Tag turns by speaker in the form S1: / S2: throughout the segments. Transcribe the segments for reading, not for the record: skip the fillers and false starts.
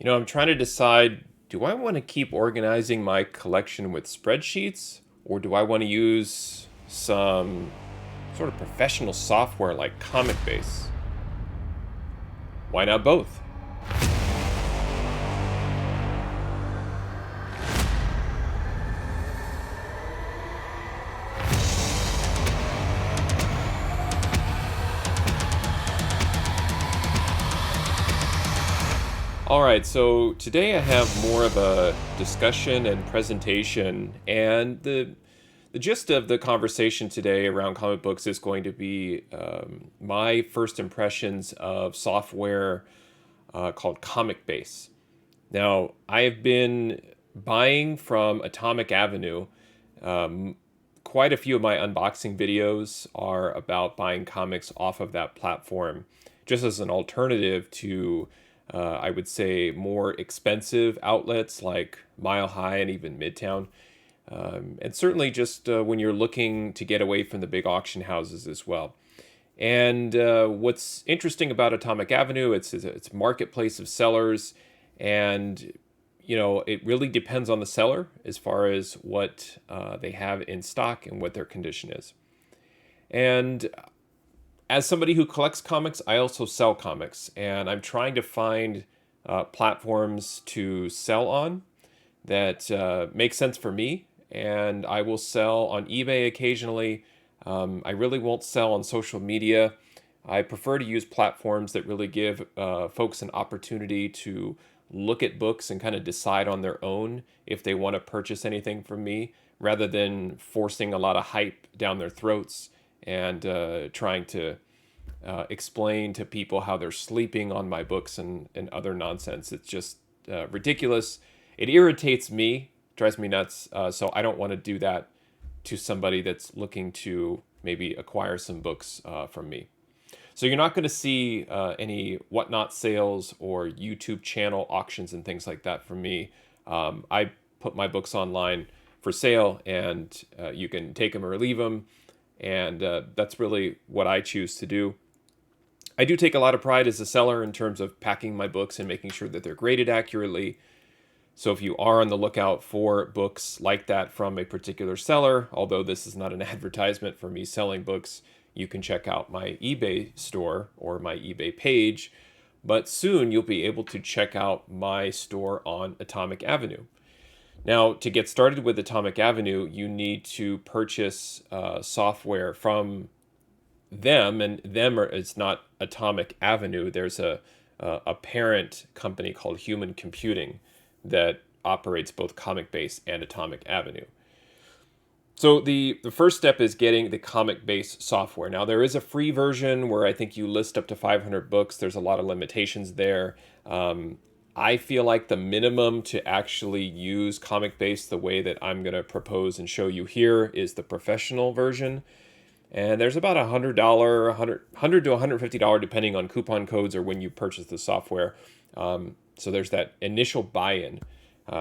S1: I'm trying to decide, do I want to keep organizing my collection with spreadsheets or do I want to use some sort of professional software like ComicBase? Why not both? All right, so today I have more of a discussion and presentation, and the gist of the conversation today around comic books is going to be my first impressions of software called ComicBase. Now, I have been buying from Atomic Avenue. Um, Quite a few of my unboxing videos are about buying comics off of that platform, just as an alternative to, I would say, more expensive outlets like Mile High and even Midtown. And certainly just when you're looking to get away from the big auction houses as well. And what's interesting about Atomic Avenue, it's a marketplace of sellers, and it really depends on the seller as far as what they have in stock and what their condition is. And as somebody who collects comics, I also sell comics, and I'm trying to find platforms to sell on that make sense for me. And I will sell on eBay occasionally. I really won't sell on social media. I prefer to use platforms that really give folks an opportunity to look at books and kind of decide on their own if they want to purchase anything from me, rather than forcing a lot of hype down their throats and trying to explain to people how they're sleeping on my books and other nonsense. It's just ridiculous. It irritates me, drives me nuts. So I don't want to do that to somebody that's looking to maybe acquire some books from me. So you're not going to see any whatnot sales or YouTube channel auctions and things like that from me. I put my books online for sale, and you can take them or leave them. And that's really what I choose to do. I do take a lot of pride as a seller in terms of packing my books and making sure that they're graded accurately. So if you are on the lookout for books like that from a particular seller, although this is not an advertisement for me selling books, you can check out my eBay store or my eBay page. But soon you'll be able to check out my store on Atomic Avenue. Now, to get started with Atomic Avenue, you need to purchase software from them, and it's not Atomic Avenue. There's a parent company called Human Computing that operates both ComicBase and Atomic Avenue. So the first step is getting the ComicBase software. Now, there is a free version where I think you list up to 500 books. There's a lot of limitations there. I feel like the minimum to actually use ComicBase the way that I'm going to propose and show you here is the professional version. And there's about $100 to $150 depending on coupon codes or when you purchase the software. So there's that initial buy-in.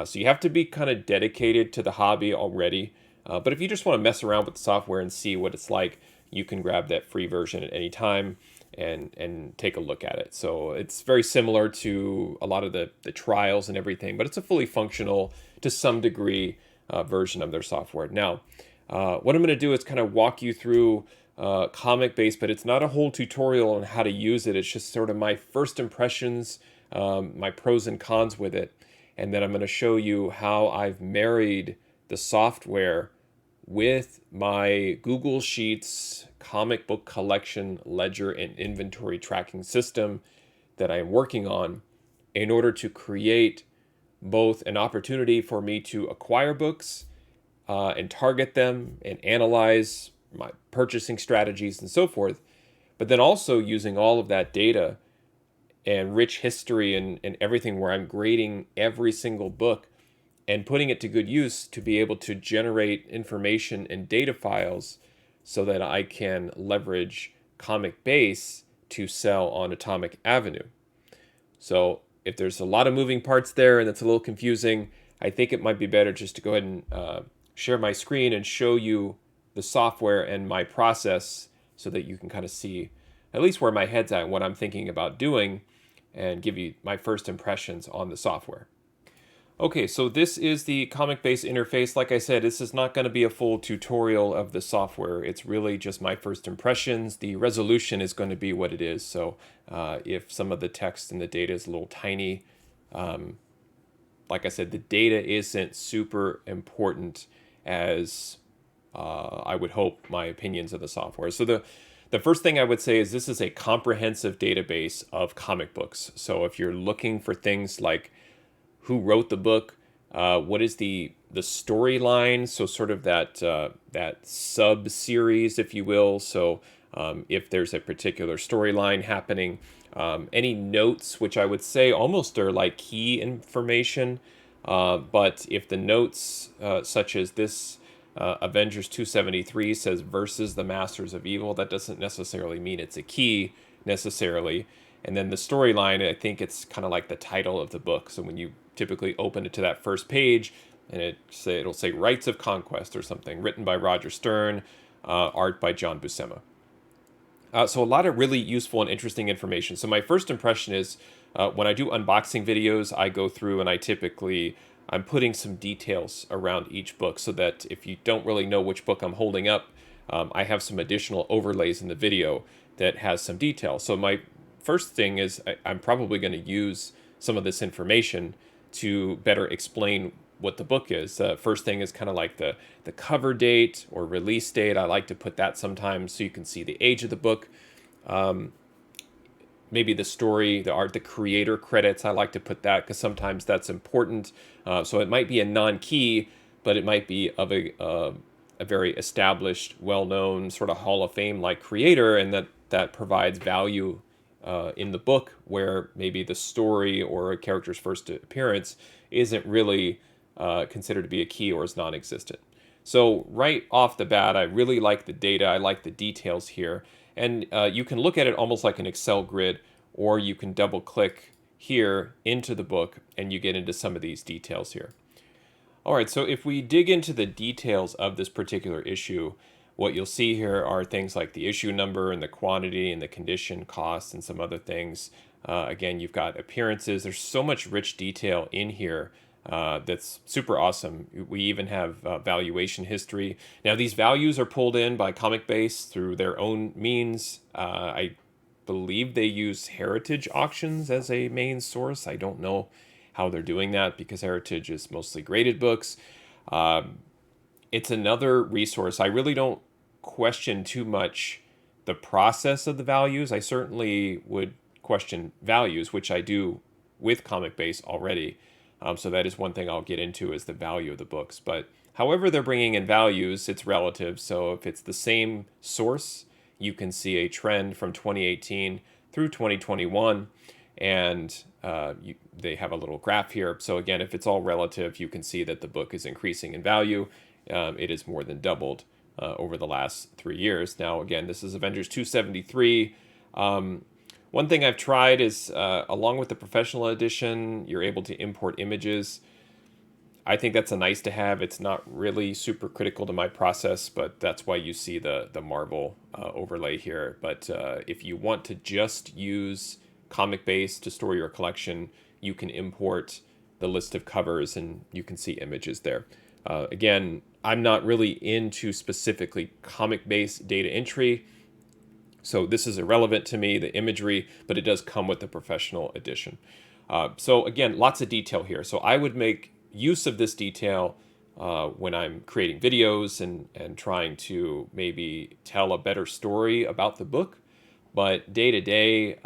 S1: So you have to be kind of dedicated to the hobby already. But if you just want to mess around with the software and see what it's like, you can grab that free version at any time and take a look at it. So it's very similar to a lot of the trials and everything, but it's a fully functional, to some degree, version of their software. Now, what I'm going to do is kind of walk you through ComicBase, but it's not a whole tutorial on how to use it. It's just sort of my first impressions, my pros and cons with it. And then I'm going to show you how I've married the software with my Google Sheets comic book collection ledger and inventory tracking system that I am working on in order to create both an opportunity for me to acquire books and target them and analyze my purchasing strategies and so forth, but then also using all of that data and rich history and everything where I'm grading every single book and putting it to good use to be able to generate information and data files so that I can leverage ComicBase to sell on Atomic Avenue. So if there's a lot of moving parts there and it's a little confusing, I think it might be better just to go ahead and share my screen and show you the software and my process so that you can kind of see at least where my head's at and what I'm thinking about doing. and give you my first impressions on the software. Okay, so this is the ComicBase interface. Like I said, this is not going to be a full tutorial of the software. It's really just my first impressions. The resolution is going to be what it is. So if some of the text and the data is a little tiny, like I said, the data isn't super important as I would hope my opinions of the software. So the first thing I would say is this is a comprehensive database of comic books. So if you're looking for things like who wrote the book, what is the storyline, so sort of that sub series, if you will. So if there's a particular storyline happening, any notes, which I would say almost are like key information. But if the notes, such as this Avengers 273 says versus the Masters of Evil, that doesn't necessarily mean it's a key necessarily. And then the storyline, I think it's kind of like the title of the book. So when you typically open it to that first page, and it'll say Rights of Conquest or something, written by Roger Stern, art by John Buscema. So a lot of really useful and interesting information. So my first impression is when I do unboxing videos, I go through and I'm putting some details around each book so that if you don't really know which book I'm holding up, I have some additional overlays in the video that has some detail. So my first thing is I'm probably going to use some of this information to better explain what the book is. First thing is kind of like the cover date or release date. I like to put that sometimes so you can see the age of the book. Maybe the story, the art, the creator credits. I like to put that because sometimes that's important. So it might be a non-key, but it might be of a very established, well-known sort of Hall of Fame-like creator, and that provides value in the book where maybe the story or a character's first appearance isn't really considered to be a key or is non-existent. So right off the bat, I really like the data. I like the details here. And you can look at it almost like an Excel grid, or you can double click here into the book and you get into some of these details here. All right, so if we dig into the details of this particular issue, what you'll see here are things like the issue number and the quantity and the condition, cost, and some other things. Again, you've got appearances. There's so much rich detail in here that's super awesome. We even have valuation history. Now, these values are pulled in by ComicBase through their own means. I believe they use Heritage auctions as a main source. I don't know how they're doing that because Heritage is mostly graded books. It's another resource. I really don't question too much the process of the values. I certainly would question values, which I do with ComicBase already. So that is one thing I'll get into, is the value of the books. But however they're bringing in values, it's relative. So if it's the same source, you can see a trend from 2018 through 2021. And they have a little graph here. So again, if it's all relative, you can see that the book is increasing in value. It is more than doubled over the last 3 years. Now, again, this is Avengers 273. One thing I've tried is, along with the professional edition, you're able to import images. I think that's a nice to have. It's not really super critical to my process, but that's why you see the Marvel overlay here. But if you want to just use ComicBase to store your collection, you can import the list of covers and you can see images there. Again, I'm not really into specifically ComicBase data entry, so this is irrelevant to me, the imagery, but it does come with the professional edition. So again, lots of detail here. So I would make use of this detail when I'm creating videos and trying to maybe tell a better story about the book. But day to day,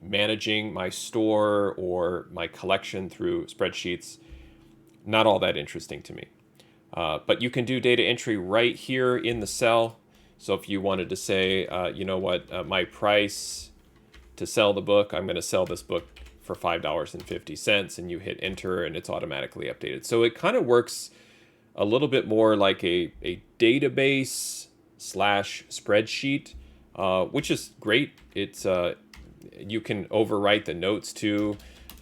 S1: managing my store or my collection through spreadsheets, not all that interesting to me. But you can do data entry right here in the cell. So if you wanted to say, you know what, my price to sell the book, I'm going to sell this book for $5.50, and you hit enter and it's automatically updated. So it kind of works a little bit more like a database slash spreadsheet, which is great. It's you can overwrite the notes too.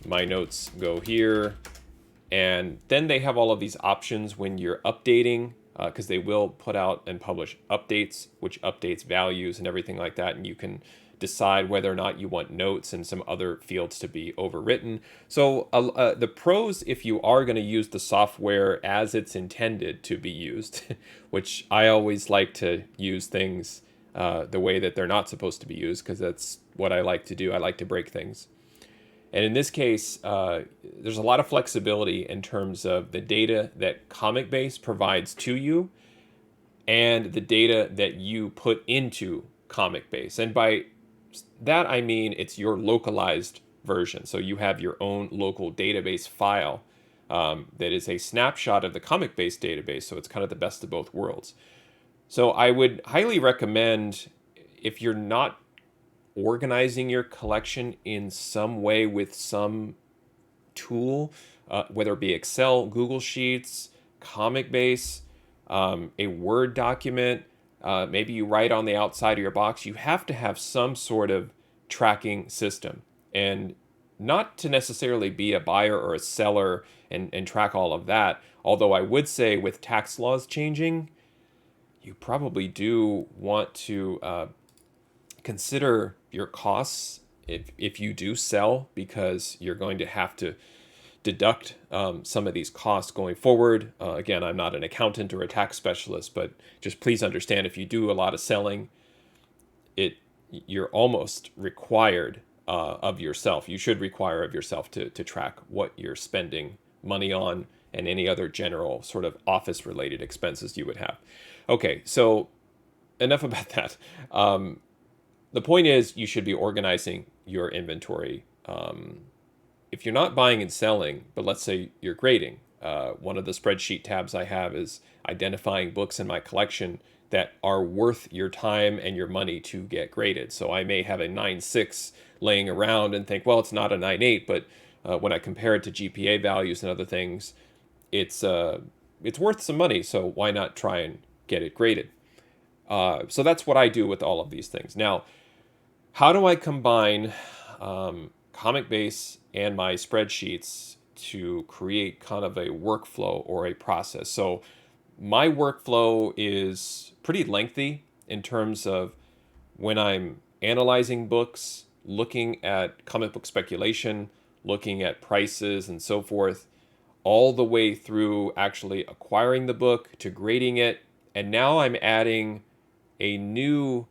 S1: My notes go here. And then they have all of these options when you're updating because they will put out and publish updates, which updates values and everything like that, and you can decide whether or not you want notes and some other fields to be overwritten. So the pros, if you are going to use the software as it's intended to be used, which I always like to use things the way that they're not supposed to be used, because that's what I like to do. I like to break things. And in this case, there's a lot of flexibility in terms of the data that ComicBase provides to you and the data that you put into ComicBase. And by that, I mean it's your localized version. So you have your own local database file that is a snapshot of the ComicBase database. So it's kind of the best of both worlds. So I would highly recommend, if you're not organizing your collection in some way with some tool, whether it be Excel, Google Sheets, ComicBase, a Word document, maybe you write on the outside of your box, you have to have some sort of tracking system. And not to necessarily be a buyer or a seller and track all of that. Although I would say with tax laws changing, you probably do want to consider your costs if you do sell, because you're going to have to deduct some of these costs going forward. Again, I'm not an accountant or a tax specialist, but just please understand, if you do a lot of selling, you're almost required of yourself. You should require of yourself to track what you're spending money on and any other general sort of office-related expenses you would have. Okay, so enough about that. The point is, you should be organizing your inventory. If you're not buying and selling, but let's say you're grading, one of the spreadsheet tabs I have is identifying books in my collection that are worth your time and your money to get graded. So I may have a 9.6 laying around and think, well, it's not a 9.8, but when I compare it to GPA values and other things, it's worth some money. So why not try and get it graded? So that's what I do with all of these things. Now, how do I combine ComicBase and my spreadsheets to create kind of a workflow or a process? So my workflow is pretty lengthy in terms of when I'm analyzing books, looking at comic book speculation, looking at prices and so forth, all the way through actually acquiring the book to grading it. And now I'm adding a new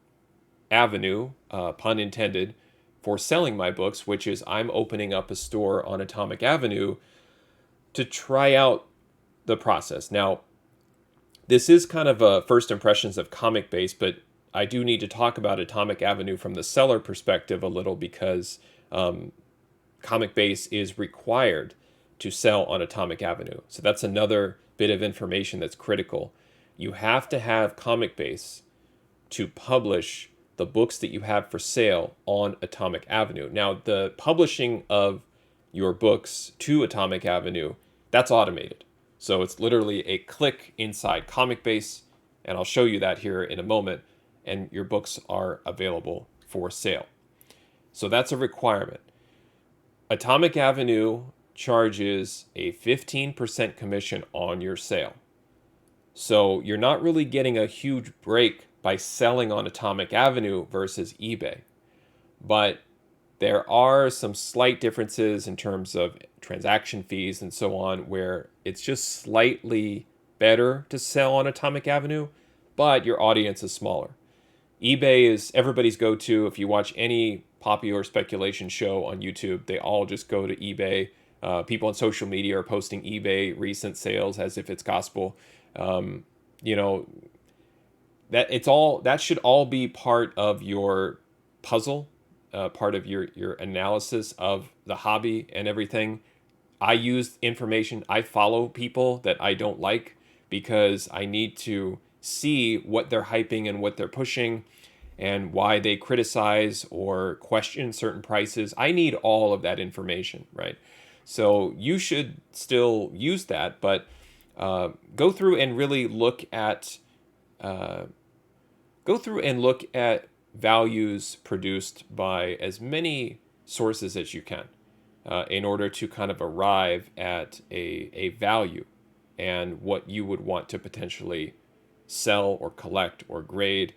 S1: avenue, pun intended, for selling my books, which is I'm opening up a store on Atomic Avenue to try out the process. Now, this is kind of first impressions of ComicBase, but I do need to talk about Atomic Avenue from the seller perspective a little, because ComicBase is required to sell on Atomic Avenue. So that's another bit of information that's critical. You have to have ComicBase to publish the books that you have for sale on Atomic Avenue. Now, the publishing of your books to Atomic Avenue, that's automated. So it's literally a click inside ComicBase, and I'll show you that here in a moment, and your books are available for sale. So that's a requirement. Atomic Avenue charges a 15% commission on your sale. So you're not really getting a huge break by selling on Atomic Avenue versus eBay. But there are some slight differences in terms of transaction fees and so on, where it's just slightly better to sell on Atomic Avenue, but your audience is smaller. eBay is everybody's go-to. If you watch any popular speculation show on YouTube, they all just go to eBay. People on social media are posting eBay recent sales as if it's gospel. That should all be part of your puzzle, part of your analysis of the hobby and everything. I use information. I follow people that I don't like because I need to see what they're hyping and what they're pushing and why they criticize or question certain prices. I need all of that information, right? So you should still use that, but go through and really look at values produced by as many sources as you can in order to kind of arrive at a value. and what you would want to potentially sell or collect or grade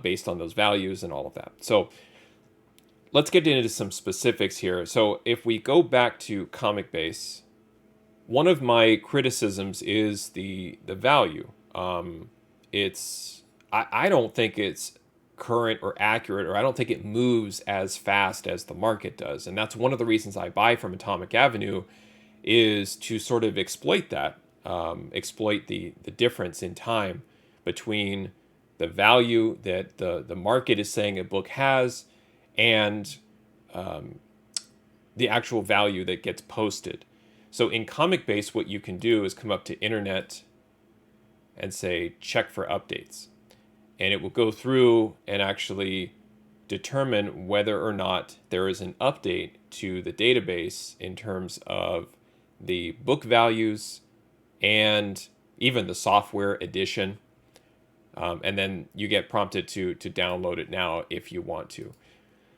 S1: based on those values and all of that. So let's get into some specifics here. So if we go back to ComicBase, one of my criticisms is the value. I don't think it's current or accurate, or I don't think it moves as fast as the market does, and that's one of the reasons I buy from Atomic Avenue, is to sort of exploit that, exploit the difference in time between the value that the market is saying a book has and the actual value that gets posted. So in ComicBase, what you can do is come up to Internet and say check for updates, and it will go through and actually determine whether or not there is an update to the database in terms of the book values and even the software edition. And then you get prompted to download it now if you want to.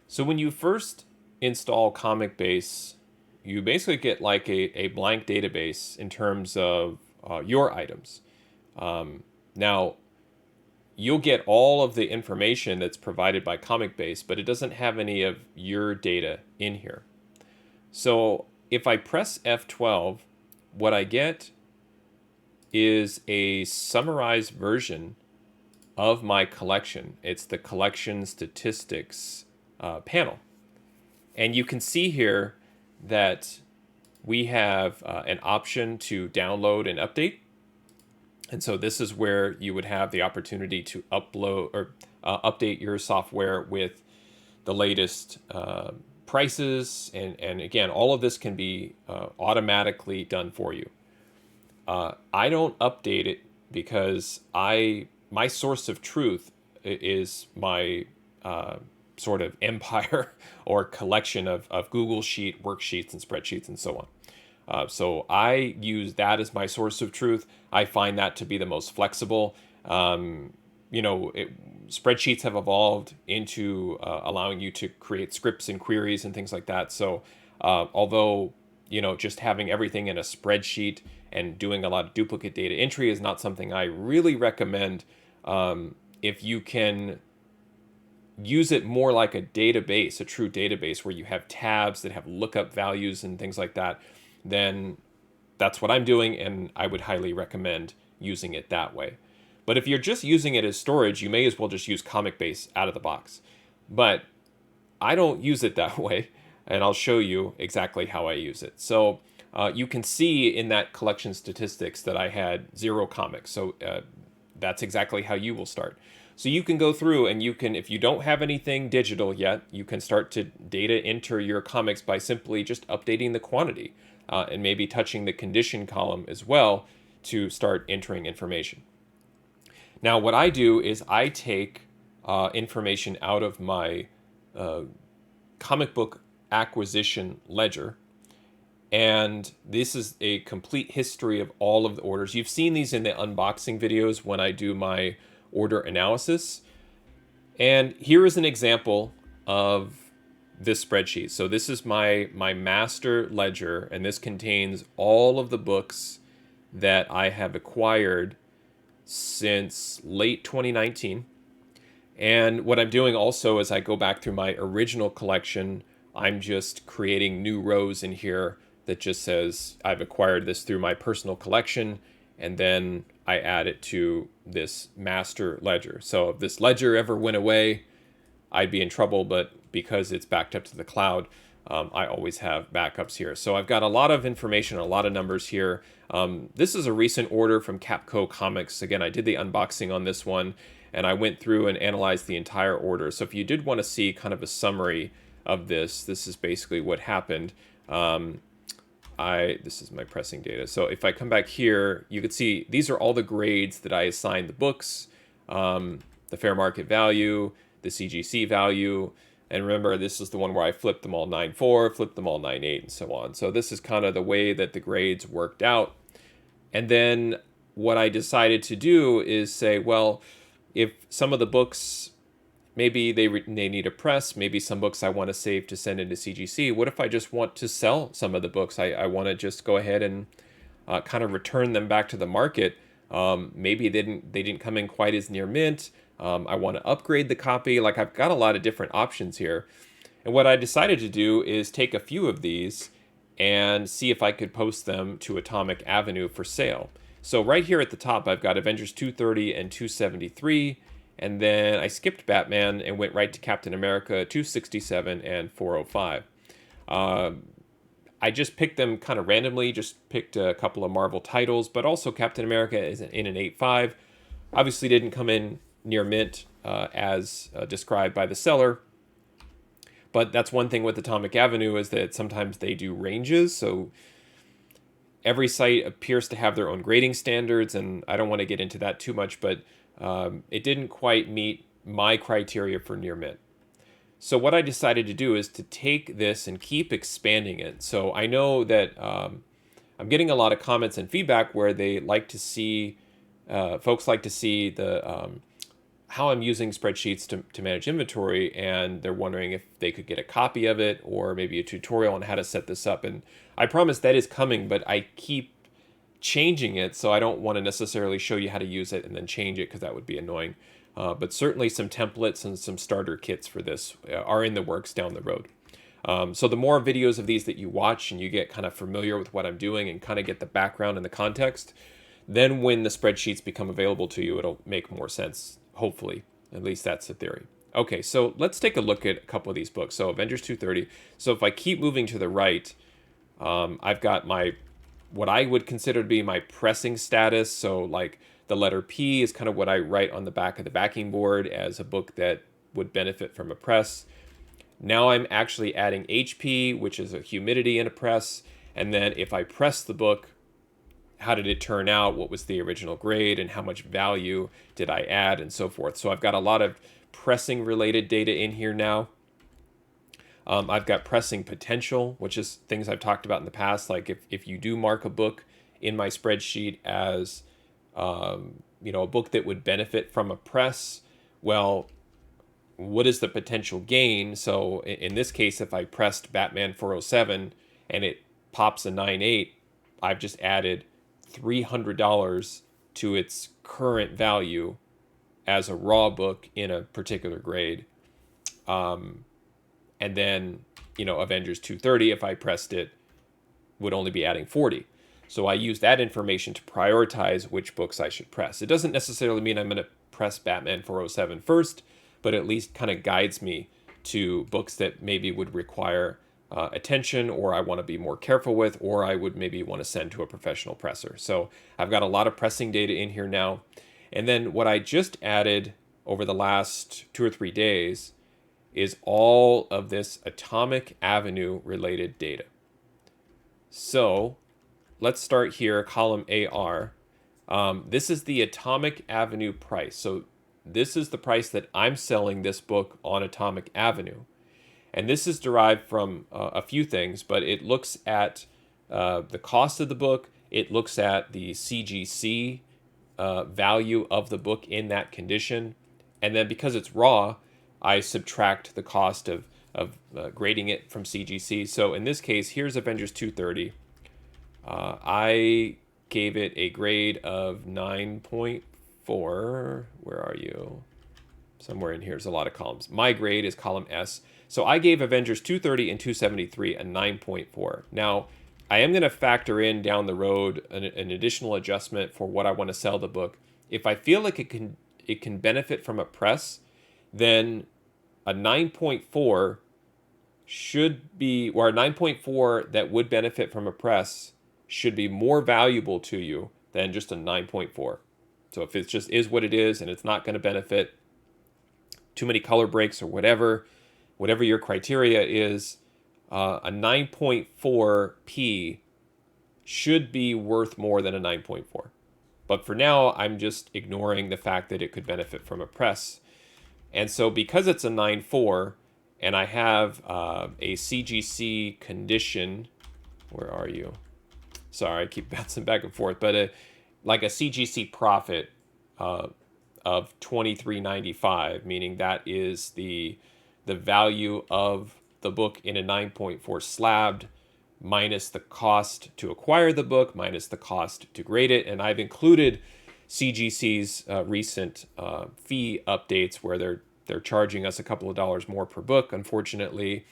S1: So when you first install ComicBase, you basically get like a blank database in terms of your items. Now, you'll get all of the information that's provided by ComicBase, but it doesn't have any of your data in here. So if I press F12, what I get is a summarized version of my collection. It's the collection statistics panel. And you can see here that we have an option to download and update. And so this is where you would have the opportunity to upload or update your software with the latest prices. And again, all of this can be automatically done for you. I don't update it because my source of truth is my sort of empire or collection of Google Sheet, worksheets, and spreadsheets, and so on. So I use that as my source of truth. I find that to be the most flexible. Spreadsheets have evolved into allowing you to create scripts and queries and things like that. So although, just having everything in a spreadsheet and doing a lot of duplicate data entry is not something I really recommend. If you can use it more like a database, a true database where you have tabs that have lookup values and things like that, then that's what I'm doing, and I would highly recommend using it that way. But if you're just using it as storage, you may as well just use ComicBase out of the box. But I don't use it that way, and I'll show you exactly how I use it. So you can see in that collection statistics that I had 0 comics. So that's exactly how you will start. So you can go through and you can, if you don't have anything digital yet, you can start to data enter your comics by simply just updating the quantity and maybe touching the condition column as well to start entering information. Now, what I do is I take information out of my comic book acquisition ledger, and this is a complete history of all of the orders. You've seen these in the unboxing videos when I do my order analysis. And here is an example of this spreadsheet. So this is my master ledger, and this contains all of the books that I have acquired since late 2019. And what I'm doing also is I go back through my original collection. I'm just creating new rows in here that just says I've acquired this through my personal collection, and then I add it to this master ledger. So if this ledger ever went away, I'd be in trouble, but because it's backed up to the cloud, I always have backups here. So I've got a lot of information, a lot of numbers here. This is a recent order from Capco Comics. Again, I did the unboxing on this one, and I went through and analyzed the entire order. So if you did want to see kind of a summary of this is basically what happened. This is my pressing data. So if I come back here, you can see these are all the grades that I assigned the books, the fair market value, the CGC value. And remember, this is the one where I flipped them all 9.4, flipped them all 9.8, and so on. So this is kind of the way that the grades worked out. And then what I decided to do is say, well, if some of the books, maybe they need a press, maybe some books I want to save to send into CGC. What if I just want to sell some of the books? I want to just go ahead and kind of return them back to the market. Maybe they didn't come in quite as near mint. I want to upgrade the copy. Like, I've got a lot of different options here. And what I decided to do is take a few of these and see if I could post them to Atomic Avenue for sale. So right here at the top, I've got Avengers 230 and 273, and then I skipped Batman and went right to Captain America 267 and 405. I just picked them kind of randomly, just picked a couple of Marvel titles, but also Captain America is in an 8.5. Obviously didn't come in near mint as described by the seller. But that's one thing with Atomic Avenue, is that sometimes they do ranges. So every site appears to have their own grading standards, and I don't want to get into that too much, but it didn't quite meet my criteria for near mint. So what I decided to do is to take this and keep expanding it. So I know that I'm getting a lot of comments and feedback where they like to see, folks like to see the how I'm using spreadsheets to manage inventory, and they're wondering if they could get a copy of it or maybe a tutorial on how to set this up. And I promise that is coming, but I keep changing it, so I don't want to necessarily show you how to use it and then change it, because that would be annoying. But certainly some templates and some starter kits for this are in the works down the road. So the more videos of these that you watch and you get kind of familiar with what I'm doing and kind of get the background and the context, then when the spreadsheets become available to you, it'll make more sense, hopefully. At least that's the theory. Okay, so let's take a look at a couple of these books. So Avengers 230. So if I keep moving to the right, I've got my, what I would consider to be my pressing status. So like the letter P is kind of what I write on the back of the backing board as a book that would benefit from a press. Now I'm actually adding HP, which is a humidity in a press. And then if I press the book, how did it turn out? What was the original grade and how much value did I add, and so forth. So I've got a lot of pressing related data in here now. I've got pressing potential, which is things I've talked about in the past. Like if you do mark a book in my spreadsheet as a book that would benefit from a press, well, what is the potential gain? So in this case, if I pressed Batman 407 and it pops a 9.8, I've just added $300 to its current value as a raw book in a particular grade. And then, Avengers 230, if I pressed it, would only be adding 40. So I use that information to prioritize which books I should press. It doesn't necessarily mean I'm going to press Batman 407 first, but at least kind of guides me to books that maybe would require attention, or I want to be more careful with, or I would maybe want to send to a professional presser. So I've got a lot of pressing data in here now. And then what I just added over the last 2 or 3 days is all of this Atomic Avenue related data. So let's start here, column AR. This is the Atomic Avenue price. So this is the price that I'm selling this book on Atomic Avenue. And this is derived from a few things, but it looks at the cost of the book. It looks at the CGC value of the book in that condition. And then because it's raw, I subtract the cost of grading it from CGC. So in this case, here's Avengers 230. I gave it a grade of 9.4. Where are you? Somewhere in here is a lot of columns. My grade is column S. So I gave Avengers 230 and 273 a 9.4. Now, I am going to factor in down the road an additional adjustment for what I want to sell the book. If I feel like it can benefit from a press, then a 9.4 should be, or a 9.4 that would benefit from a press should be more valuable to you than just a 9.4. So if it just is what it is and it's not going to benefit, too many color breaks or whatever your criteria is, a 9.4 P should be worth more than a 9.4. But for now, I'm just ignoring the fact that it could benefit from a press. And so because it's a 9.4 and I have a CGC condition, where are you? Sorry, I keep bouncing back and forth, but like a CGC profit of $23.95, meaning that is the value of the book in a 9.4 slabbed minus the cost to acquire the book, minus the cost to grade it. And I've included CGC's recent fee updates where they're charging us a couple of dollars more per book. Unfortunately,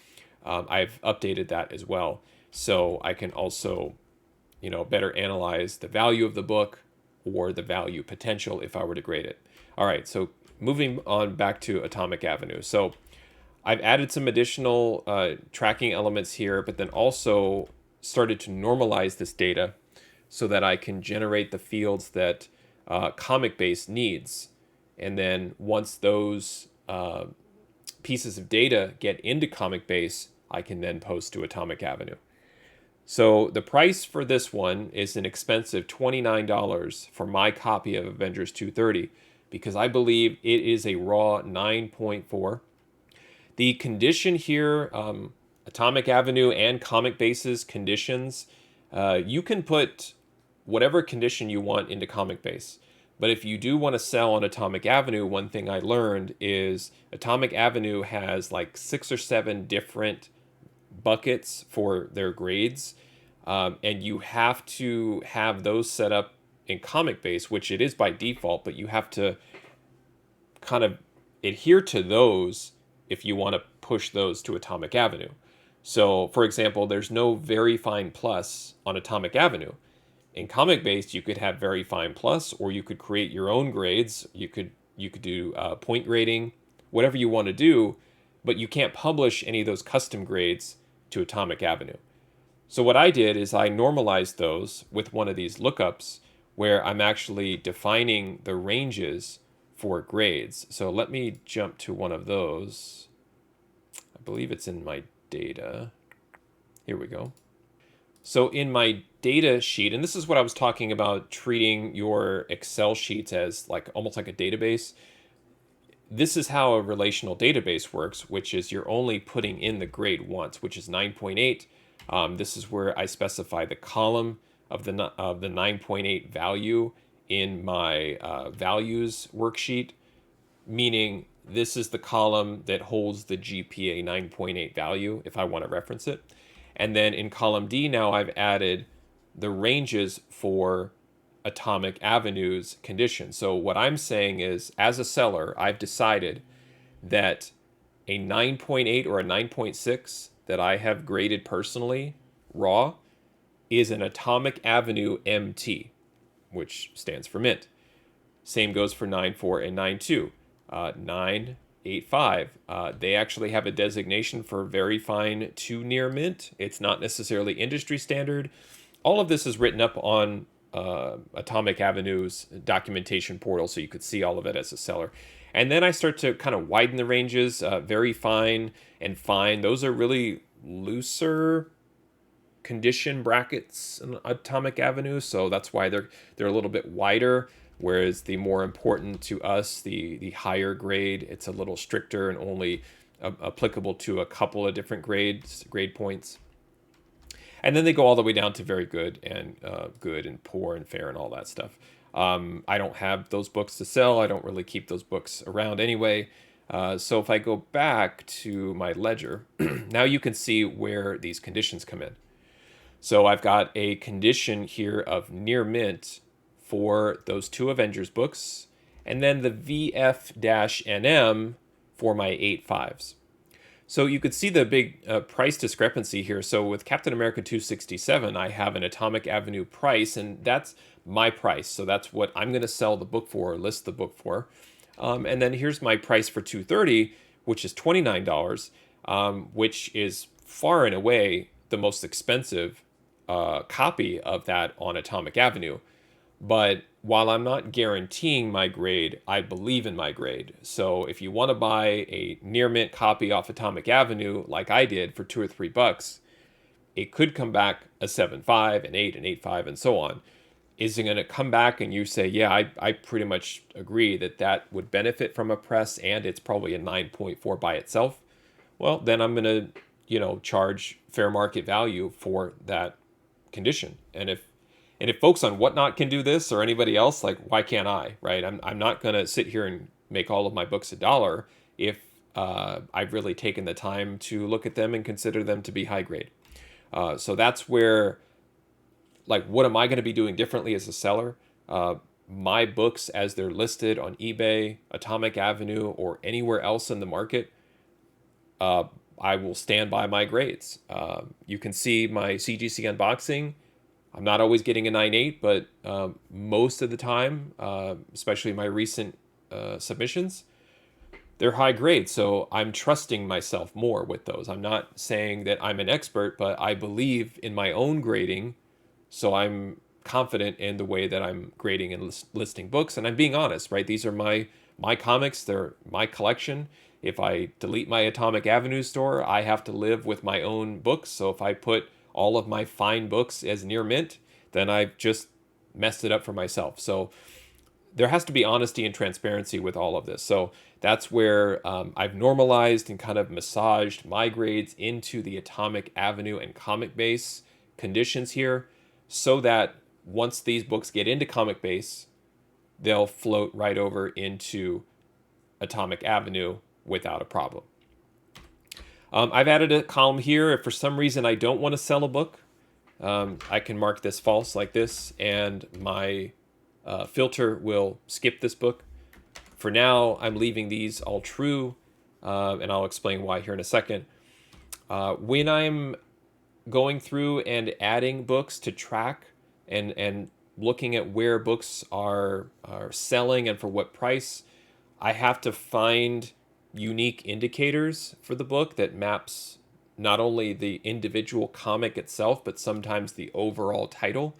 S1: I've updated that as well, so I can also, better analyze the value of the book or the value potential if I were to grade it. All right, so moving on back to Atomic Avenue. So I've added some additional tracking elements here, but then also started to normalize this data so that I can generate the fields that ComicBase needs. And then once those pieces of data get into ComicBase, I can then post to Atomic Avenue. So the price for this one is an expensive $29 for my copy of Avengers 230 because I believe it is a raw 9.4. The condition here, Atomic Avenue and ComicBase's conditions, you can put whatever condition you want into ComicBase. But if you do want to sell on Atomic Avenue, one thing I learned is Atomic Avenue has like 6 or 7 different buckets for their grades. And you have to have those set up in ComicBase, which it is by default, but you have to kind of adhere to those if you want to push those to Atomic Avenue. So, for example, there's no Very Fine Plus on Atomic Avenue. In ComicBase, you could have Very Fine Plus, or you could create your own grades. You could do point grading, whatever you want to do, but you can't publish any of those custom grades to Atomic Avenue. So what I did is I normalized those with one of these lookups where I'm actually defining the ranges for grades. So let me jump to one of those. I believe it's in my data. Here we go. So in my data sheet, and this is what I was talking about, treating your Excel sheets as like almost like a database. This is how a relational database works, which is you're only putting in the grade once, which is 9.8. This is where I specify the column of the 9.8 value in my values worksheet, meaning this is the column that holds the GPA 9.8 value if I want to reference it. And then in column D now I've added the ranges for Atomic Avenue's conditions. So what I'm saying is, as a seller, I've decided that a 9.8 or a 9.6 that I have graded personally, raw, is an Atomic Avenue MT, which stands for mint. Same goes for 9.4 and 9.2. 9.85, they actually have a designation for very fine to near mint. It's not necessarily industry standard. All of this is written up on Atomic Avenue's documentation portal, so you could see all of it as a seller. And then I start to kind of widen the ranges. Very fine and fine, those are really looser condition brackets in Atomic Avenue, so that's why they're a little bit wider. Whereas the more important to us, the higher grade, it's a little stricter and only applicable to a couple of different grade points. And then they go all the way down to very good and poor and fair and all that stuff. I don't have those books to sell. I don't really keep those books around anyway. So if I go back to my ledger, now you can see where these conditions come in. So I've got a condition here of near mint for those 2 Avengers books, and then the VF-NM for my 8.5s. So you could see the big price discrepancy here. So with Captain America 267, I have an Atomic Avenue price, and that's my price. So that's what I'm going to sell the book for, or list the book for. And then here's my price for 230, which is $29, which is far and away the most expensive copy of that on Atomic Avenue. But while I'm not guaranteeing my grade, I believe in my grade. So if you want to buy a near mint copy off Atomic Avenue, like I did for $2 or $3, it could come back a 7.5, an 8, an 8.5, and so on. Is it going to come back and you say, yeah, I pretty much agree that would benefit from a press and it's probably a 9.4 by itself? Well, then I'm going to, charge fair market value for that condition. And if folks on Whatnot can do this, or anybody else, like, why can't I, right? I'm not going to sit here and make all of my books $1 if I've really taken the time to look at them and consider them to be high grade. So that's where, like, what am I going to be doing differently as a seller? My books, as they're listed on eBay, Atomic Avenue, or anywhere else in the market, I will stand by my grades. You can see my CGC unboxing. I'm not always getting a 9.8, but most of the time, especially my recent submissions, they're high grade. So I'm trusting myself more with those. I'm not saying that I'm an expert, but I believe in my own grading. So I'm confident in the way that I'm grading and listing books. And I'm being honest, right? These are my comics. They're my collection. If I delete my Atomic Avenue store, I have to live with my own books. So if I put all of my fine books as near mint, then I've just messed it up for myself. So there has to be honesty and transparency with all of this. So that's where I've normalized and kind of massaged my grades into the Atomic Avenue and ComicBase conditions here, so that once these books get into ComicBase, they'll float right over into Atomic Avenue without a problem. I've added a column here. If for some reason I don't want to sell a book, I can mark this false like this, and my filter will skip this book. For now, I'm leaving these all true, and I'll explain why here in a second. When I'm going through and adding books to track and looking at where books are selling and for what price, I have to find unique indicators for the book that maps not only the individual comic itself, but sometimes the overall title.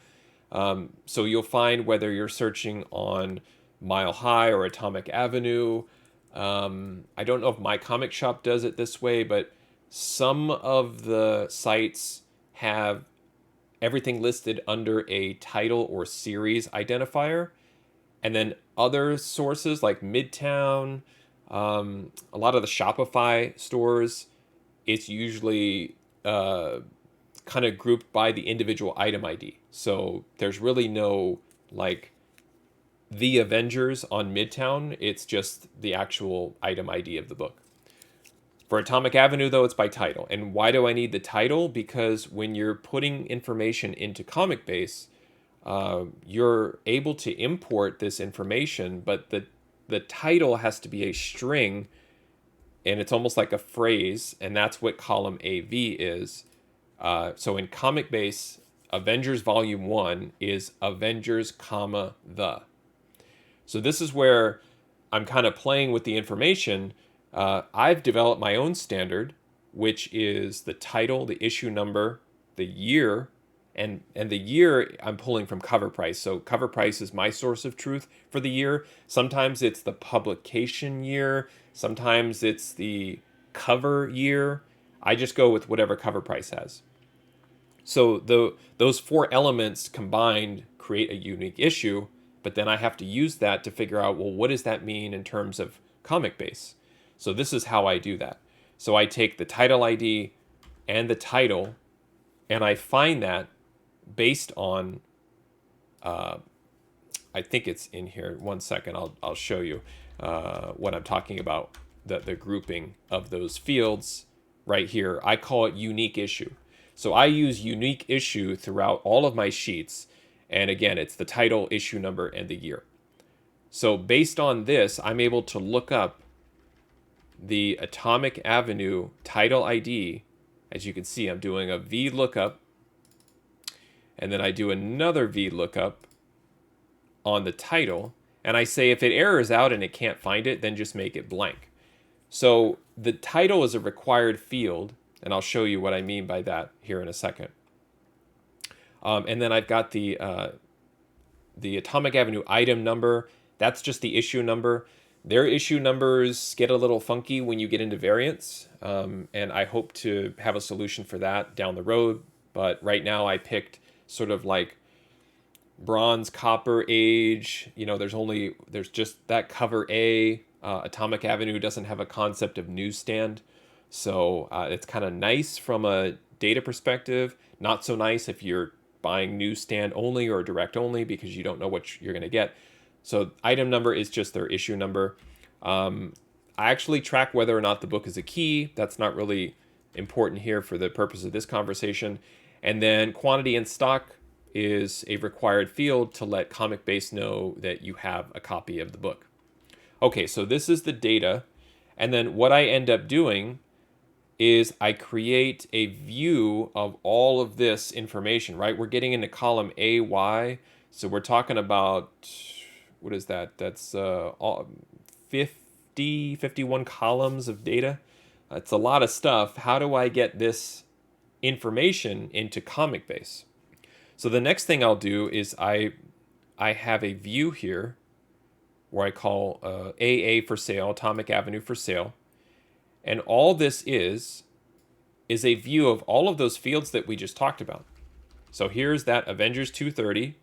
S1: So you'll find, whether you're searching on Mile High or Atomic Avenue, I don't know if My Comic Shop does it this way, but some of the sites have everything listed under a title or series identifier. And then other sources like Midtown, a lot of the Shopify stores, it's usually kind of grouped by the individual item ID. So there's really no, like, The Avengers on Midtown. It's just the actual item ID of the book. For Atomic Avenue, though, it's by title. And why do I need the title? Because when you're putting information into ComicBase, you're able to import this information, but the title has to be a string, and it's almost like a phrase, and that's what column AV is. So in ComicBase, Avengers Volume 1 is Avengers, comma, the. So this is where I'm kind of playing with the information. I've developed my own standard, which is the title, the issue number, the year, and the year I'm pulling from cover price. So cover price is my source of truth for the year. Sometimes it's the publication year. Sometimes it's the cover year. I just go with whatever cover price has. So those four elements combined create a unique issue, but then I have to use that to figure out, well, what does that mean in terms of ComicBase? So this is how I do that. So I take the title ID and the title, and I find that based on, I think it's in here. 1 second, I'll show you what I'm talking about, the grouping of those fields right here. I call it unique issue. So I use unique issue throughout all of my sheets. And again, it's the title, issue number, and the year. So based on this, I'm able to look up the Atomic Avenue title ID. As you can see, I'm doing a VLOOKUP, and then I do another VLOOKUP on the title, and I say if it errors out and it can't find it, then just make it blank. So the title is a required field, and I'll show you what I mean by that here in a second. And then I've got the Atomic Avenue item number. That's just the issue number. Their issue numbers get a little funky when you get into variants, and I hope to have a solution for that down the road. But right now I picked sort of like bronze, copper age. You know, there's just that cover A. Atomic Avenue doesn't have a concept of newsstand. So it's kind of nice from a data perspective. Not so nice if you're buying newsstand only or direct only, because you don't know what you're going to get. So item number is just their issue number. I actually track whether or not the book is a key. That's not really important here for the purpose of this conversation. And then quantity in stock is a required field to let ComicBase know that you have a copy of the book. Okay, so this is the data. And then what I end up doing is I create a view of all of this information, right? We're getting into column AY. So we're talking about, what is that? That's 51 columns of data. It's a lot of stuff. How do I get this information into ComicBase? So the next thing I'll do is I have a view here where I call AA for sale, Atomic Avenue for sale. And all this is a view of all of those fields that we just talked about. So here's that Avengers 230.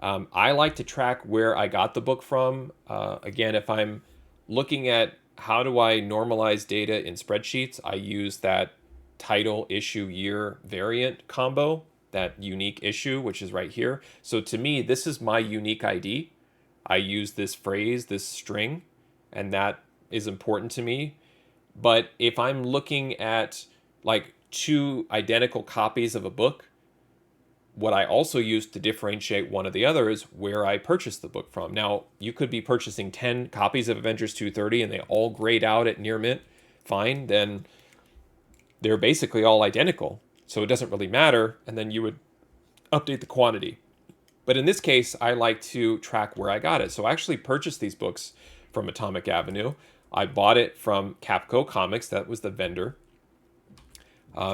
S1: I like to track where I got the book from. Again, if I'm looking at how do I normalize data in spreadsheets, I use that title, issue, year, variant combo, that unique issue, which is right here. So to me, this is my unique ID. I use this phrase, this string, and that is important to me. But if I'm looking at like two identical copies of a book, what I also use to differentiate one or the other is where I purchased the book from. Now, you could be purchasing 10 copies of Avengers 230 and they all grayed out at near mint. Fine, then they're basically all identical. So it doesn't really matter. And then you would update the quantity. But in this case, I like to track where I got it. So I actually purchased these books from Atomic Avenue. I bought it from Capco Comics. That was the vendor.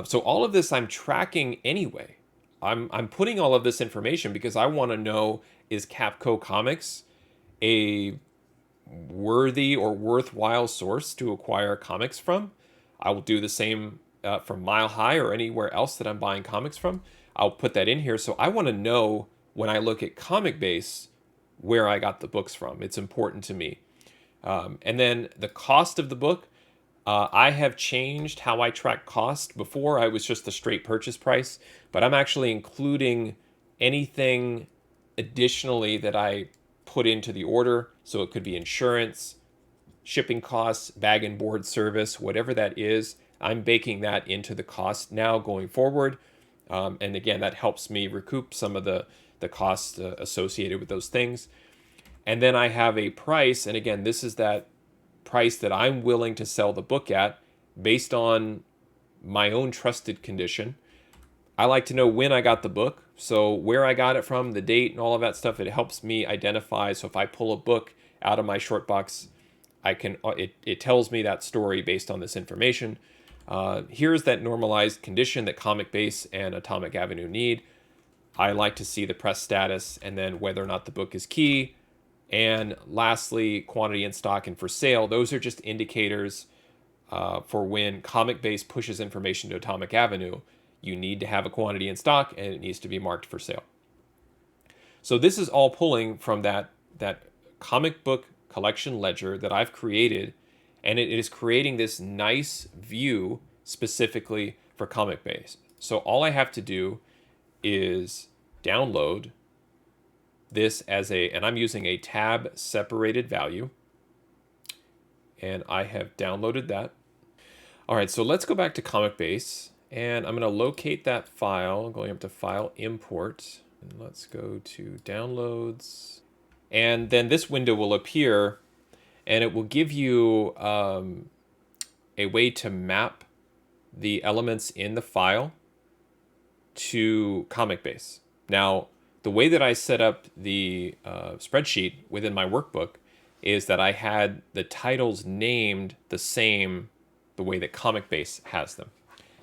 S1: So all of this I'm tracking anyway. I'm putting all of this information because I want to know, is Capco Comics a worthy or worthwhile source to acquire comics from? I will do the same from Mile High or anywhere else that I'm buying comics from. I'll put that in here. So I want to know when I look at ComicBase where I got the books from. It's important to me. And then the cost of the book, I have changed how I track cost. Before, I was just the straight purchase price, but I'm actually including anything additionally that I put into the order. So it could be insurance, shipping costs, bag and board service, whatever that is. I'm baking that into the cost now going forward. And again, that helps me recoup some of the costs associated with those things. And then I have a price. And again, this is that price that I'm willing to sell the book at based on my own trusted condition. I like to know when I got the book. So where I got it from, the date and all of that stuff, it helps me identify. So if I pull a book out of my short box, it tells me that story based on this information. Here's that normalized condition that ComicBase and Atomic Avenue need. I like to see the press status and then whether or not the book is key. And lastly, quantity in stock and for sale. Those are just indicators for when ComicBase pushes information to Atomic Avenue. You need to have a quantity in stock and it needs to be marked for sale. So this is all pulling from that comic book collection ledger that I've created, and it is creating this nice view specifically for ComicBase. So all I have to do is download this and I'm using a tab separated value, and I have downloaded that. All right, so let's go back to ComicBase, and I'm going to locate that file, going up to File, Import, and let's go to Downloads. And then this window will appear, and it will give you a way to map the elements in the file to ComicBase. Now, the way that I set up the spreadsheet within my workbook is that I had the titles named the same the way that ComicBase has them.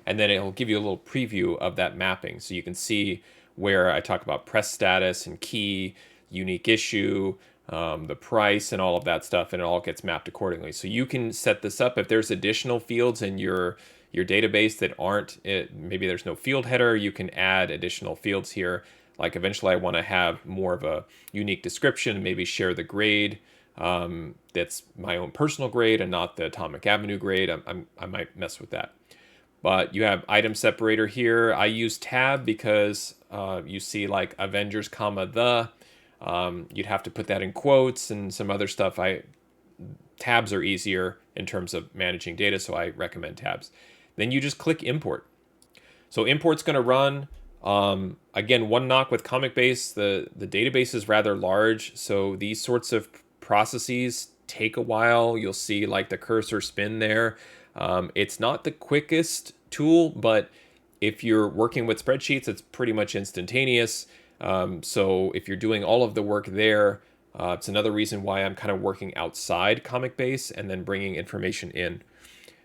S1: And then it'll give you a little preview of that mapping. So you can see where I talk about press status and key, unique issue, the price and all of that stuff, and it all gets mapped accordingly. So you can set this up. If there's additional fields in your database that aren't, maybe there's no field header, you can add additional fields here. Like eventually I want to have more of a unique description, maybe share the grade that's my own personal grade and not the Atomic Avenue grade. I might mess with that. But you have item separator here. I use tab because you see like Avengers, the. You'd have to put that in quotes and some other stuff. Tabs are easier in terms of managing data, so I recommend tabs. then you just click import. So import's going to run. Again, one knock with ComicBase, the database is rather large, so these sorts of processes take a while. You'll see like the cursor spin there. It's not the quickest tool, but if you're working with spreadsheets, it's pretty much instantaneous. So if you're doing all of the work there, it's another reason why I'm kind of working outside ComicBase and then bringing information in.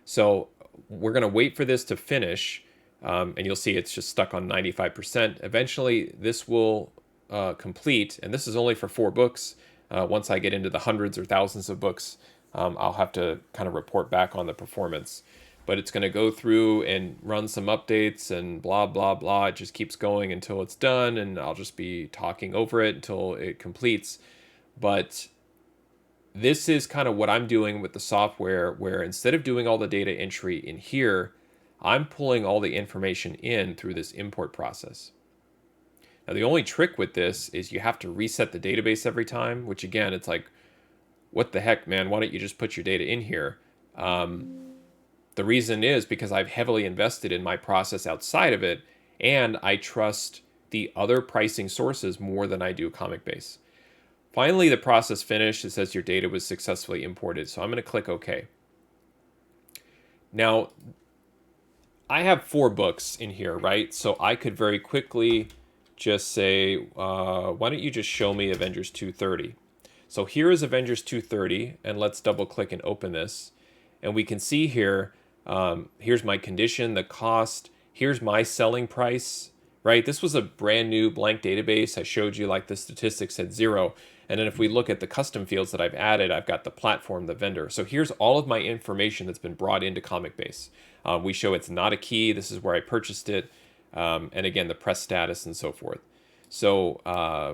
S1: So we're going to wait for this to finish, and you'll see it's just stuck on 95%. Eventually, this will complete, and this is only for 4 books. Once I get into the hundreds or thousands of books, I'll have to kind of report back on the performance. But it's going to go through and run some updates and blah, blah, blah. It just keeps going until it's done, and I'll just be talking over it until it completes. But this is kind of what I'm doing with the software, where instead of doing all the data entry in here, I'm pulling all the information in through this import process. Now, the only trick with this is you have to reset the database every time, which again, it's like, what the heck, man? Why don't you just put your data in here? The reason is because I've heavily invested in my process outside of it, and I trust the other pricing sources more than I do ComicBase. Finally, the process finished. It says your data was successfully imported. So I'm going to click OK. Now, I have 4 books in here, right? So I could very quickly just say, why don't you just show me Avengers 230? So here is Avengers 230, and let's double click and open this. And we can see here, here's my condition, the cost, here's my selling price, right? This was a brand new blank database. I showed you like the statistics at 0. And then if we look at the custom fields that I've added, I've got the platform, the vendor. So here's all of my information that's been brought into ComicBase. We show it's not a key. This is where I purchased it. And again, the press status and so forth. So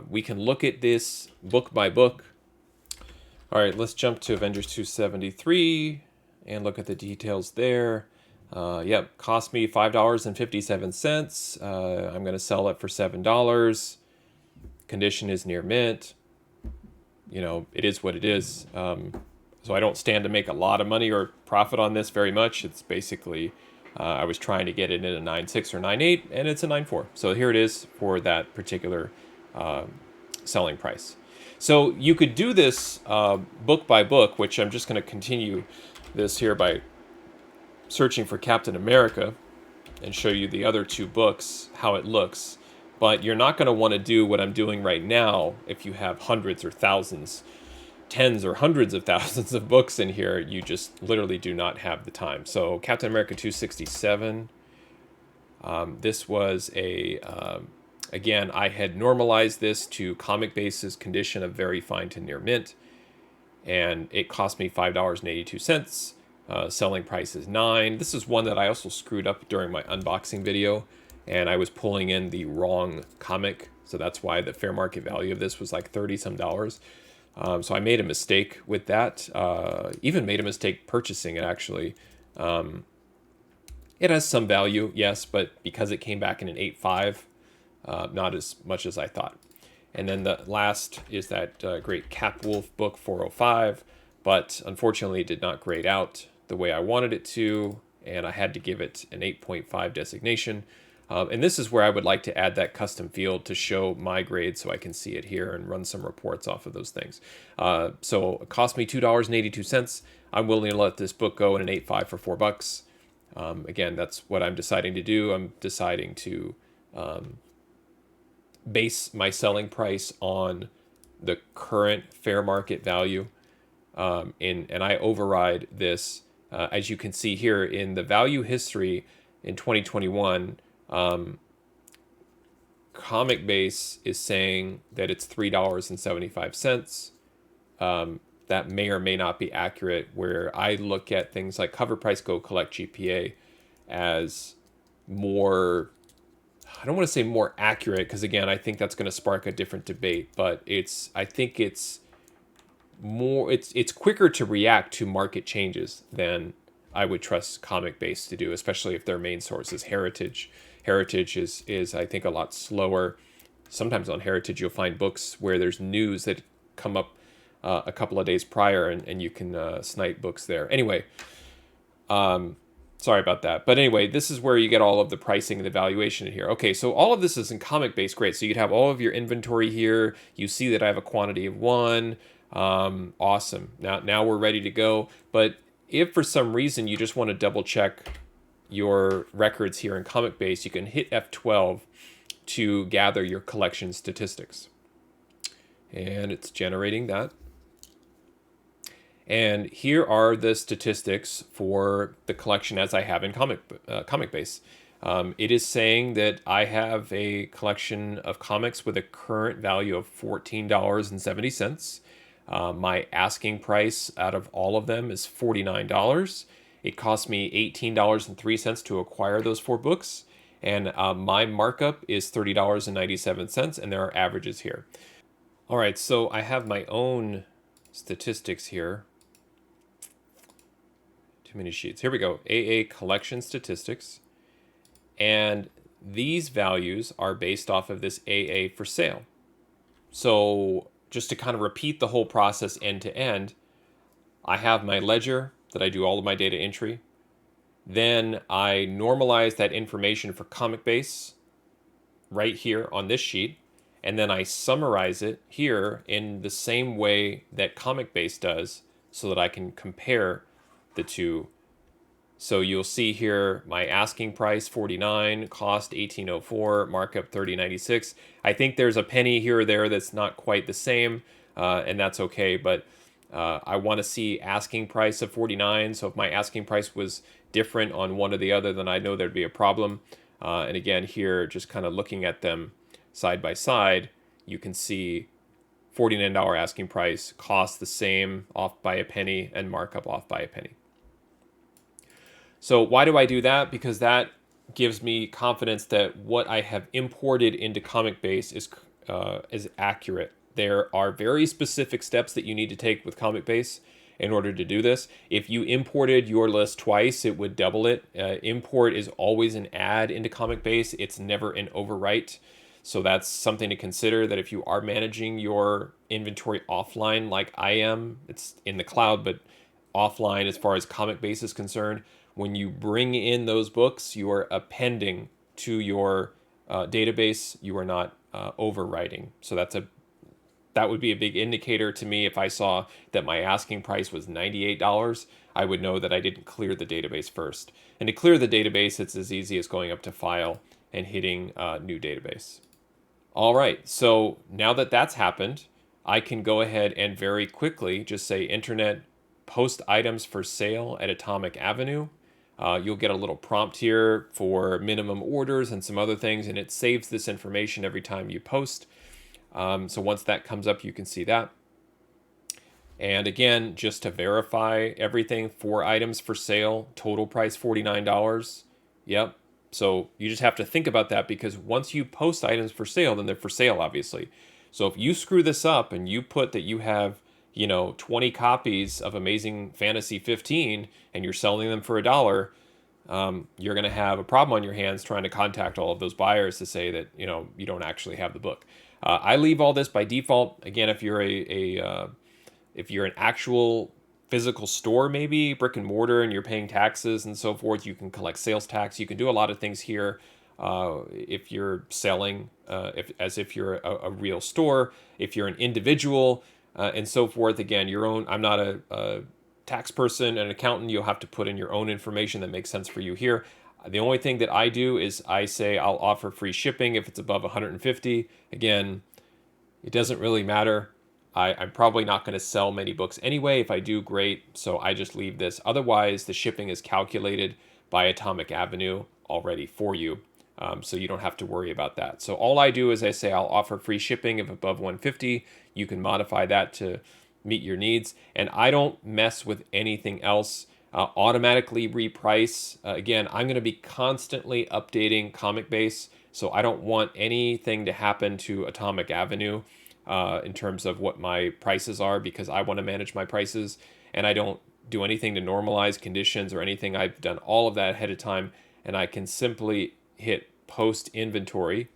S1: we can look at this book by book. All right, let's jump to Avengers 273 and look at the details there. Yep, cost me $5.57. I'm going to sell it for $7. Condition is near mint. You know, it is what it is. So I don't stand to make a lot of money or profit on this very much. It's basically, I was trying to get it in a 9.6 or 9.8, and it's a 9.4. So here it is for that particular selling price. So you could do this book by book, which I'm just going to continue this here by searching for Captain America and show you the other 2 books, how it looks. But you're not going to want to do what I'm doing right now if you have hundreds or thousands, tens or hundreds of thousands of books in here. You just literally do not have the time. So Captain America 267, this was again, I had normalized this to ComicBase's condition of very fine to near mint, and it cost me $5.82. Selling price is $9. This is one that I also screwed up during my unboxing video, and I was pulling in the wrong comic, so that's why the fair market value of this was like $30 some. So I made a mistake with that. Even made a mistake purchasing it, actually. It has some value, yes, but because it came back in an 8.5, not as much as I thought. And then the last is that great Cap Wolf book 405, but unfortunately it did not grade out the way I wanted it to, and I had to give it an 8.5 designation. And this is where I would like to add that custom field to show my grade so I can see it here and run some reports off of those things. So it cost me $2.82. I'm willing to let this book go in an 8.5 for $4. Again, that's what I'm deciding to do. I'm deciding to base my selling price on the current fair market value, and I override this. As you can see here in the value history in 2021, ComicBase is saying that it's $3.75. That may or may not be accurate, where I look at things like cover price, go collect GPA as more, I don't want to say more accurate, because again, I think that's going to spark a different debate, but I think it's more, it's quicker to react to market changes than I would trust ComicBase to do, especially if their main source is Heritage. Heritage is I think a lot slower. Sometimes on Heritage you'll find books where there's news that come up a couple of days prior, and you can snipe books there. Anyway, Sorry about that. But anyway, this is where you get all of the pricing and the valuation in here. Okay, so all of this is in ComicBase. Great. So you'd have all of your inventory here. You see that I have a quantity of one. Awesome. Now we're ready to go. But if for some reason you just want to double check your records here in ComicBase, you can hit F12 to gather your collection statistics. And it's generating that. And here are the statistics for the collection as I have in ComicBase. It is saying that I have a collection of comics with a current value of $14.70. My asking price out of all of them is $49. It cost me $18.03 to acquire those 4 books. And my markup is $30.97, and there are averages here. All right, so I have my own statistics here. Too many sheets. Here we go. AA collection statistics. And these values are based off of this AA for sale. So just to kind of repeat the whole process end to end, I have my ledger that I do all of my data entry. Then I normalize that information for ComicBase right here on this sheet. And then I summarize it here in the same way that ComicBase does so that I can compare the two. So you'll see here my asking price $49, cost $18.04, markup $30.96. I think there's a penny here or there that's not quite the same, and that's okay. But I want to see asking price of $49. So if my asking price was different on one or the other, then I know there'd be a problem. And again, here, just kind of looking at them side by side, you can see $49 asking price, cost the same, off by a penny, and markup off by a penny. So why do I do that? Because that gives me confidence that what I have imported into ComicBase is accurate. There are very specific steps that you need to take with ComicBase in order to do this. If you imported your list twice, it would double it. Import is always an add into ComicBase. It's never an overwrite. So that's something to consider, that if you are managing your inventory offline like I am, it's in the cloud, but offline as far as ComicBase is concerned, when you bring in those books, you are appending to your database. You are not overwriting. So that would be a big indicator to me. If I saw that my asking price was $98, I would know that I didn't clear the database first. And to clear the database, it's as easy as going up to File and hitting New Database. All right, so now that that's happened, I can go ahead and very quickly just say Internet post items for sale at Atomic Avenue. You'll get a little prompt here for minimum orders and some other things, and it saves this information every time you post. So once that comes up, you can see that. And again, just to verify everything, 4 items for sale, total price $49. Yep. So you just have to think about that, because once you post items for sale, then they're for sale, obviously. So if you screw this up and you put that you have 20 copies of Amazing Fantasy 15 and you're selling them for $1, you're going to have a problem on your hands trying to contact all of those buyers to say that, you don't actually have the book. I leave all this by default. Again, if you're if you're an actual physical store, maybe brick and mortar, and you're paying taxes and so forth, you can collect sales tax. You can do a lot of things here. If you're selling, as if you're a real store, if you're an individual, and so forth. Again, your own. I'm not a tax person, an accountant. You'll have to put in your own information that makes sense for you here. The only thing that I do is I say I'll offer free shipping if it's above 150. Again, it doesn't really matter. I'm probably not going to sell many books anyway. If I do, great. So I just leave this. Otherwise, the shipping is calculated by Atomic Avenue already for you. So you don't have to worry about that. So all I do is I say I'll offer free shipping if above 150. You can modify that to meet your needs. And I don't mess with anything else. Automatically reprice. Again, I'm going to be constantly updating ComicBase. So I don't want anything to happen to Atomic Avenue in terms of what my prices are, because I want to manage my prices. And I don't do anything to normalize conditions or anything. I've done all of that ahead of time. And I can simply hit post inventory,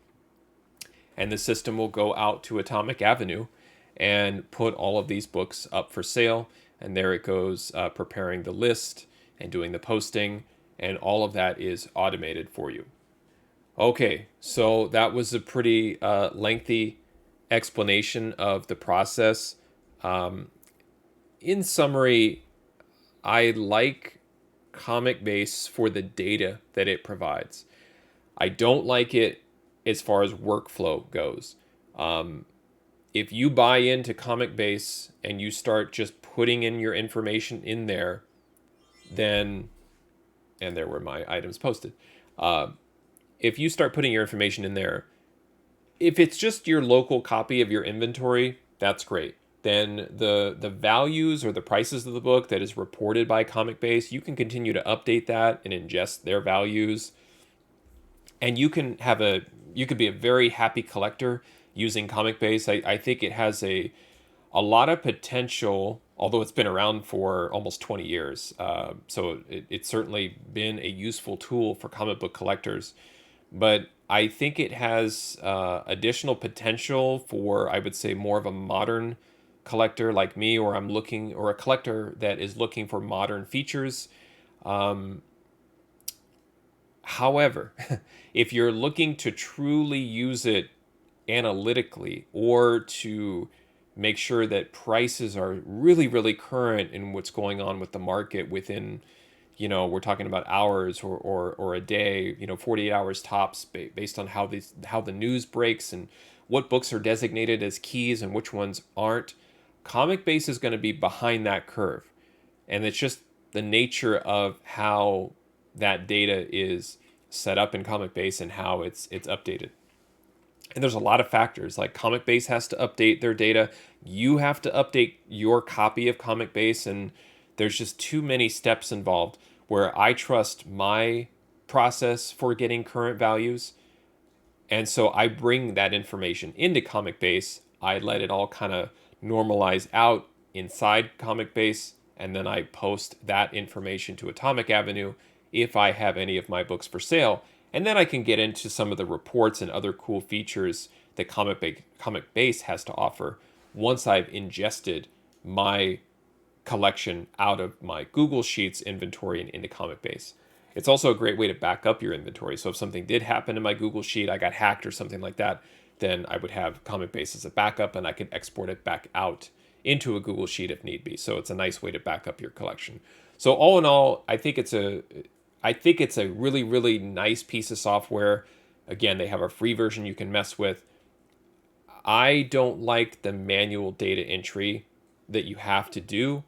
S1: and the system will go out to Atomic Avenue and put all of these books up for sale. And there it goes, preparing the list and doing the posting. and all of that is automated for you. Okay, so that was a pretty lengthy explanation of the process. Um, in summary, I like ComicBase for the data that it provides. I don't like it as far as workflow goes. Um, if you buy into ComicBase and you start just putting in your information in there, then, and there were my items posted. Uh, if you start putting your information in there, if it's just your local copy of your inventory, that's great. Then the values or the prices of the book that is reported by ComicBase, you can continue to update that and ingest their values, and you could be a very happy collector using ComicBase. I think it has a lot of potential, although it's been around for almost 20 years. So it's certainly been a useful tool for comic book collectors. But I think it has additional potential for, I would say, more of a modern collector like me, or a collector that is looking for modern features. However, if you're looking to truly use it analytically, or to make sure that prices are really, really current in what's going on with the market within, we're talking about hours or a day, 48 hours tops, based on how the news breaks and what books are designated as keys and which ones aren't. ComicBase is going to be behind that curve. And it's just the nature of how that data is set up in ComicBase and how it's updated. And there's a lot of factors, like ComicBase has to update their data. You have to update your copy of ComicBase, and there's just too many steps involved where I trust my process for getting current values. And so I bring that information into ComicBase. I let it all kind of normalize out inside ComicBase, and then I post that information to Atomic Avenue if I have any of my books for sale. And then I can get into some of the reports and other cool features that ComicBase has to offer once I've ingested my collection out of my Google Sheets inventory and into ComicBase. It's also a great way to back up your inventory. So if something did happen in my Google Sheet, I got hacked or something like that, then I would have ComicBase as a backup, and I could export it back out into a Google Sheet if need be. So it's a nice way to back up your collection. So all in all, I think it's a really, really nice piece of software. Again, they have a free version you can mess with. I don't like the manual data entry that you have to do.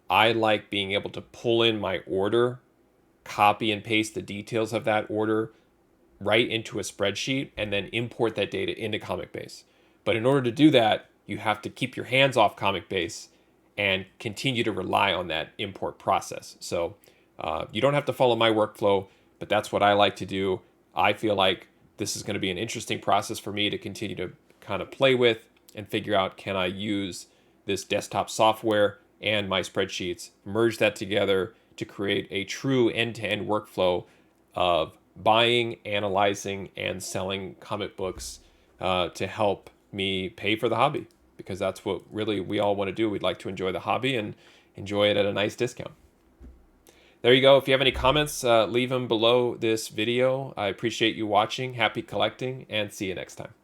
S1: I like being able to pull in my order, copy and paste the details of that order right into a spreadsheet, and then import that data into ComicBase. But in order to do that, you have to keep your hands off ComicBase and continue to rely on that import process. So you don't have to follow my workflow, but that's what I like to do. I feel like this is going to be an interesting process for me to continue to kind of play with and figure out, can I use this desktop software and my spreadsheets, merge that together to create a true end-to-end workflow of buying, analyzing, and selling comic books to help me pay for the hobby, because that's what really we all want to do. We'd like to enjoy the hobby and enjoy it at a nice discount. There you go. If you have any comments, leave them below this video. I appreciate you watching. Happy collecting, and see you next time.